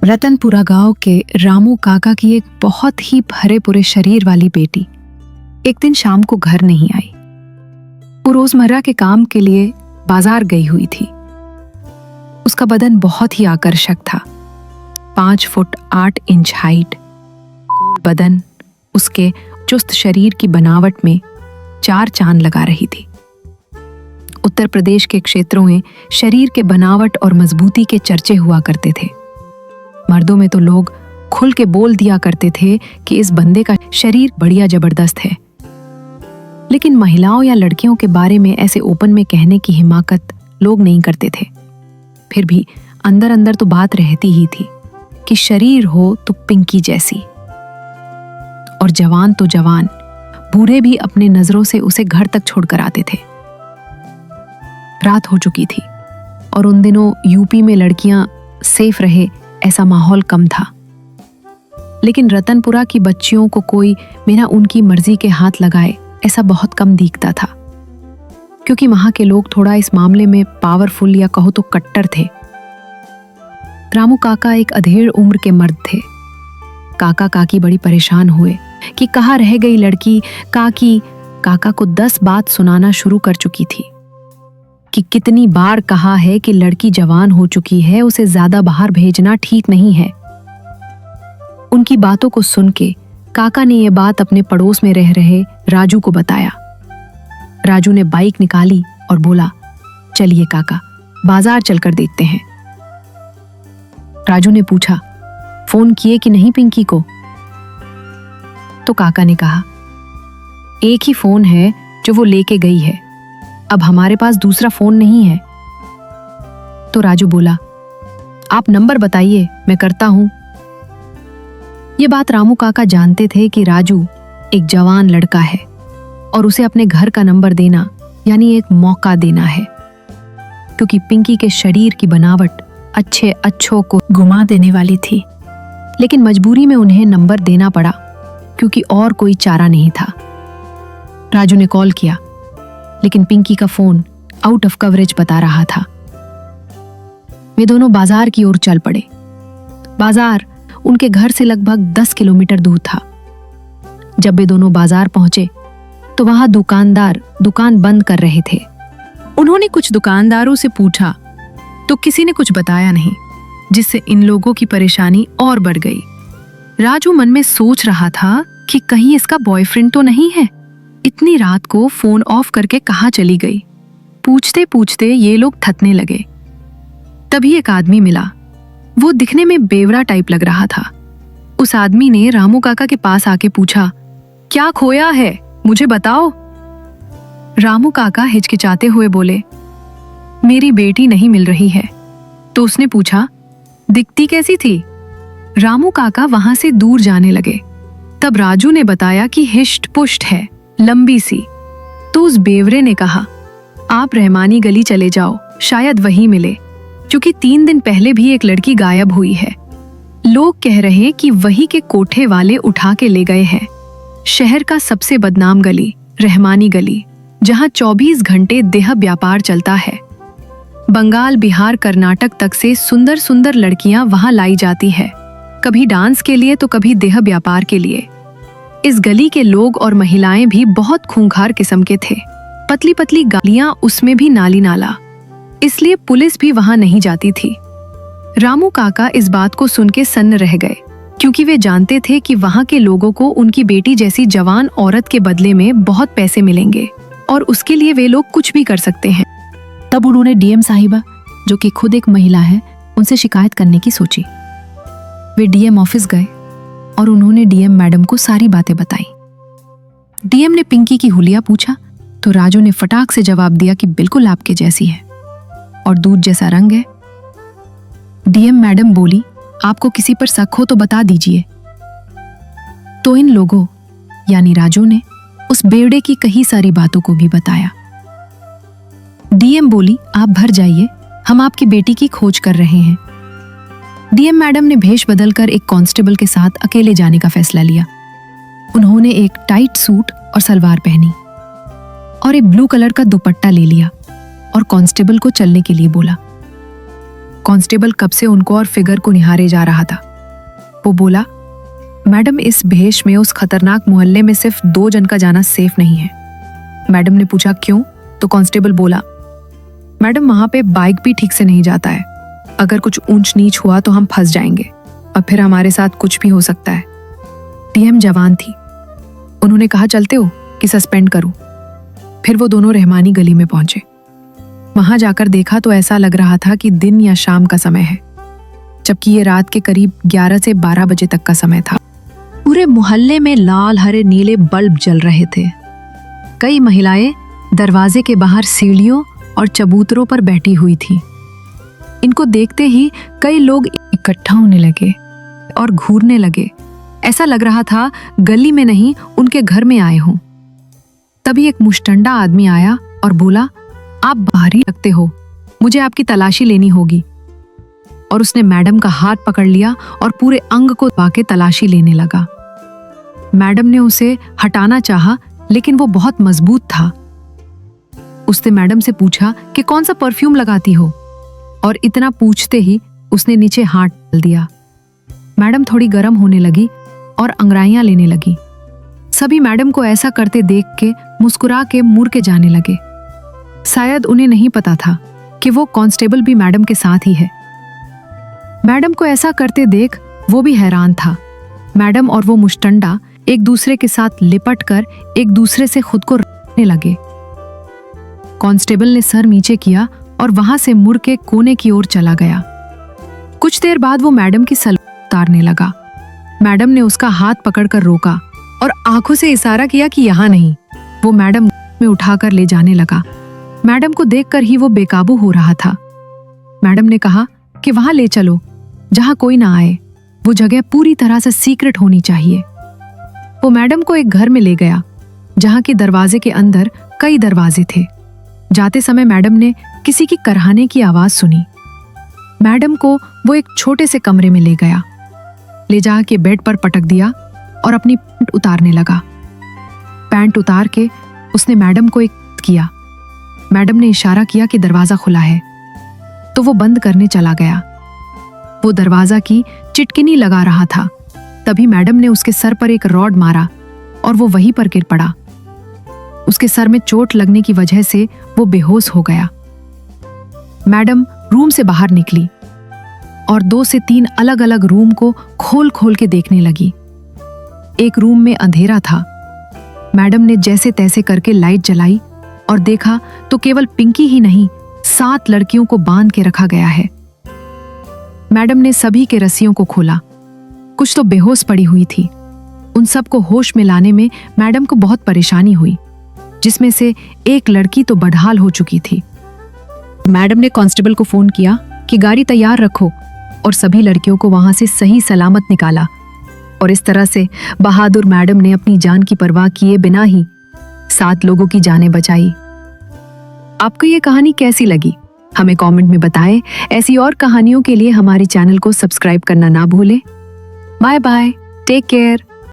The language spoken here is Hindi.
रतनपुरा गांव के रामू काका की एक बहुत ही भरे पूरे शरीर वाली बेटी एक दिन शाम को घर नहीं आई। वो रोजमर्रा के काम के लिए बाजार गई हुई थी। उसका बदन बहुत ही आकर्षक था। 5 फुट 8 इंच हाइट, गोल बदन उसके चुस्त शरीर की बनावट में 4 चांद लगा रही थी। उत्तर प्रदेश के क्षेत्रों में शरीर के बनावट और मजबूती के चर्चे हुआ करते थे। मर्दों में तो लोग खुल के बोल दिया करते थे कि इस बंदे का शरीर बढ़िया जबरदस्त है, लेकिन महिलाओं या लड़कियों के बारे में ऐसे ओपन में कहने की हिमाकत लोग नहीं करते थे। फिर भी अंदर अंदर तो बात रहती ही थी कि शरीर हो तो पिंकी जैसी, और जवान तो जवान, बूढ़े भी अपने नजरों से उसे घर तक छोड़कर आते थे। रात हो चुकी थी और उन दिनों यूपी में लड़कियां सेफ रहे ऐसा माहौल कम था, लेकिन रतनपुरा की बच्चियों को कोई बिना उनकी मर्जी के हाथ लगाए ऐसा बहुत कम दिखता था, क्योंकि वहां के लोग थोड़ा इस मामले में पावरफुल या कहो तो कट्टर थे। रामू काका एक अधेड़ उम्र के मर्द थे। काका काकी बड़ी परेशान हुए कि कहाँ रह गई लड़की। काकी काका को 10 बात सुनाना शुरू कर चुकी थी कि कितनी बार कहा है कि लड़की जवान हो चुकी है, उसे ज्यादा बाहर भेजना ठीक नहीं है। उनकी बातों को सुन के काका ने यह बात अपने पड़ोस में रह रहे राजू को बताया। राजू ने बाइक निकाली और बोला, चलिए काका, बाजार चलकर देखते हैं। राजू ने पूछा, फोन किए कि नहीं पिंकी को? तो काका ने कहा, एक ही फोन है जो वो लेके गई है, अब हमारे पास दूसरा फोन नहीं है। तो राजू बोला, आप नंबर बताइए, मैं करता हूं। ये बात रामू काका जानते थे कि राजू एक जवान लड़का है और उसे अपने घर का नंबर देना यानी एक मौका देना है, क्योंकि पिंकी के शरीर की बनावट अच्छों को घुमा देने वाली थी। लेकिन मजबूरी में उन्हें नंबर देना पड़ा, क्योंकि और कोई चारा नहीं था। राजू ने कॉल किया, लेकिन पिंकी का फोन आउट ऑफ कवरेज बता रहा था। वे दोनों बाजार की ओर चल पड़े। बाजार उनके घर से लगभग 10 किलोमीटर दूर था। जब वे दोनों बाजार पहुंचे तो वहां दुकानदार दुकान बंद कर रहे थे। उन्होंने कुछ दुकानदारों से पूछा तो किसी ने कुछ बताया नहीं, जिससे इन लोगों की परेशानी और बढ़ गई। राजू मन में सोच रहा था कि कहीं इसका बॉयफ्रेंड तो नहीं है, इतनी रात को फोन ऑफ करके कहाँ चली गई। पूछते पूछते ये लोग थकने लगे। तभी एक आदमी मिला। वो दिखने में बेवड़ा टाइप लग रहा था। उस आदमी ने रामू काका के पास आके पूछा, क्या खोया है, मुझे बताओ। रामू काका हिचकिचाते हुए बोले, मेरी बेटी नहीं मिल रही है। तो उसने पूछा, दिखती कैसी थी? रामू काका वहां से दूर जाने लगे। तब राजू ने बताया कि हिष्ट पुष्ट है, लंबी सी। तो उस बेवरे ने कहा, आप रहमानी गली चले जाओ, शायद वहीं मिले, क्योंकि 3 दिन पहले भी एक लड़की गायब हुई है। लोग कह रहे कि वही के कोठे वाले उठा के ले गए हैं। शहर का सबसे बदनाम गली रहमानी गली, जहां 24 घंटे देह व्यापार चलता है। बंगाल, बिहार, कर्नाटक तक से सुंदर सुंदर लड़कियां वहां लाई जाती है, कभी डांस के लिए तो कभी देह व्यापार के लिए। इस गली के लोग और महिलाएं भी बहुत खूंखार किस्म के थे। पतली पतली गालियां, उसमें भी नाली नाला, इसलिए पुलिस भी वहां नहीं जाती थी। रामू काका इस बात को सुन के सन्न रह गए, क्योंकि वे जानते थे कि वहां के लोगों को उनकी बेटी जैसी जवान औरत के बदले में बहुत पैसे मिलेंगे और उसके लिए वे लोग कुछ भी कर सकते हैं। तब उन्होंने डीएम साहिबा, जो कि खुद एक महिला है, उनसे शिकायत करने की सोची। वे डीएम ऑफिस गए और उन्होंने डीएम मैडम को सारी बातें बताई। डीएम ने पिंकी की हुलिया पूछा तो राजू ने फटाक से जवाब दिया कि बिल्कुल आपके जैसी है और दूध जैसा रंग है। डीएम मैडम बोली, आपको किसी पर शक हो तो बता दीजिए। तो इन लोगों यानी राजू ने उस बेवड़े की कई सारी बातों को भी बताया। डीएम बोली, आप भर जाइए, हम आपकी बेटी की खोज कर रहे हैं। डीएम मैडम ने भेष बदलकर एक कांस्टेबल के साथ अकेले जाने का फैसला लिया। उन्होंने एक टाइट सूट और सलवार पहनी और एक ब्लू कलर का दुपट्टा ले लिया और कांस्टेबल को चलने के लिए बोला। कांस्टेबल कब से उनको और फिगर को निहारे जा रहा था। वो बोला, मैडम इस भेष में उस खतरनाक मोहल्ले में सिर्फ 2 जन का जाना सेफ नहीं है। मैडम ने पूछा क्यों? तो कांस्टेबल बोला, मैडम वहां पे बाइक भी ठीक से नहीं जाता है। अगर कुछ ऊंच नीच हुआ तो हम फंस जाएंगे और फिर हमारे साथ कुछ भी हो सकता है। डीएम जवान थी। उन्होंने कहा, चलते हो कि सस्पेंड करूं? फिर वो दोनों रहमानी गली में पहुंचे। वहां जाकर देखा तो ऐसा लग रहा था कि दिन या शाम का समय है, जबकि ये रात के करीब 11 से 12 बजे तक का समय था। पूरे मोहल्ले में लाल हरे नीले बल्ब जल रहे थे। कई महिलाएं दरवाजे के बाहर सीढ़ियों और चबूतरों पर बैठी हुई थी। इनको देखते ही कई लोग इकट्ठा होने लगे और घूरने लगे। ऐसा लग रहा था गली में नहीं, उनके घर में आए हों। तभी एक मुश्तंडा आदमी आया और बोला, आप बाहरी लगते हो, मुझे आपकी तलाशी लेनी होगी। और उसने मैडम का हाथ पकड़ लिया और पूरे अंग को दबा के तलाशी लेने लगा। मैडम ने उसे हटाना चाहा, लेकिन वो बहुत मजबूत था। उसने मैडम से पूछा कि कौन सा परफ्यूम लगाती हो, और इतना पूछते ही उसने नीचे हाथ डाल दिया। मैडम थोड़ी गर्म होने लगी और अंगड़ाइयां लेने लगी। सभी मैडम को ऐसा करते देख के मुस्कुरा के मुड़ के जाने लगे। शायद उन्हें नहीं पता था कि वो कांस्टेबल भी मैडम के साथ ही है। मैडम को ऐसा करते देख वो भी हैरान था। मैडम और वो मुश्तंडा एक दूसरे के साथ लिपट कर एक दूसरे से खुद को रखने लगे। कांस्टेबल ने सर नीचे किया और वहां से मुड़ के कोने की ओर चला गया। कुछ देर बाद वो मैडम की सलवार उतारने लगा। मैडम ने उसका हाथ पकड़कर रोका और आंखों से इशारा किया कि यहाँ नहीं। वो मैडम में उठाकर ले जाने लगा। मैडम को देखकर ही वो बेकाबू हो रहा था। मैडम ने कहा कि वहां ले चलो जहां कोई ना आए। वो जगह पूरी तरह से सीक्रेट होनी चाहिए। वो मैडम को एक घर में ले गया जहां के दरवाजे के अंदर कई दरवाजे थे। जाते समय मैडम ने किसी की करहाने की आवाज सुनी। मैडम को वो एक छोटे से कमरे में ले गया, ले जाके बेड पर पटक दिया और अपनी पैंट उतारने लगा। पैंट उतार के उसने मैडम को एक किया। मैडम ने इशारा किया कि दरवाजा खुला है, तो वो बंद करने चला गया। वो दरवाजा की चिटकिनी लगा रहा था। तभी मैडम ने उसके सर पर एक रॉड मारा और वो वहीं पर गिर पड़ा। उसके सर में चोट लगने की वजह से वो बेहोश हो गया। मैडम रूम से बाहर निकली और 2 से 3 अलग अलग रूम को खोल खोल के देखने लगी। एक रूम में अंधेरा था। मैडम ने जैसे तैसे करके लाइट जलाई और देखा तो केवल पिंकी ही नहीं, 7 लड़कियों को बांध के रखा गया है। मैडम ने सभी के रस्सियों को खोला। कुछ तो बेहोश पड़ी हुई थी। उन सबको होश में लाने में मैडम को बहुत परेशानी हुई, जिसमें से एक लड़की तो बदहाल हो चुकी थी। मैडम ने कांस्टेबल को फोन किया कि गाड़ी तैयार रखो और सभी लड़कियों को वहां से सही सलामत निकाला। और इस तरह से बहादुर मैडम ने अपनी जान की परवाह किए बिना ही 7 लोगों की जानें बचाई। आपको ये कहानी कैसी लगी हमें कमेंट में बताएं। ऐसी और कहानियों के लिए हमारे चैनल को सब्सक्राइब करना ना भूलें। Bye bye, take care.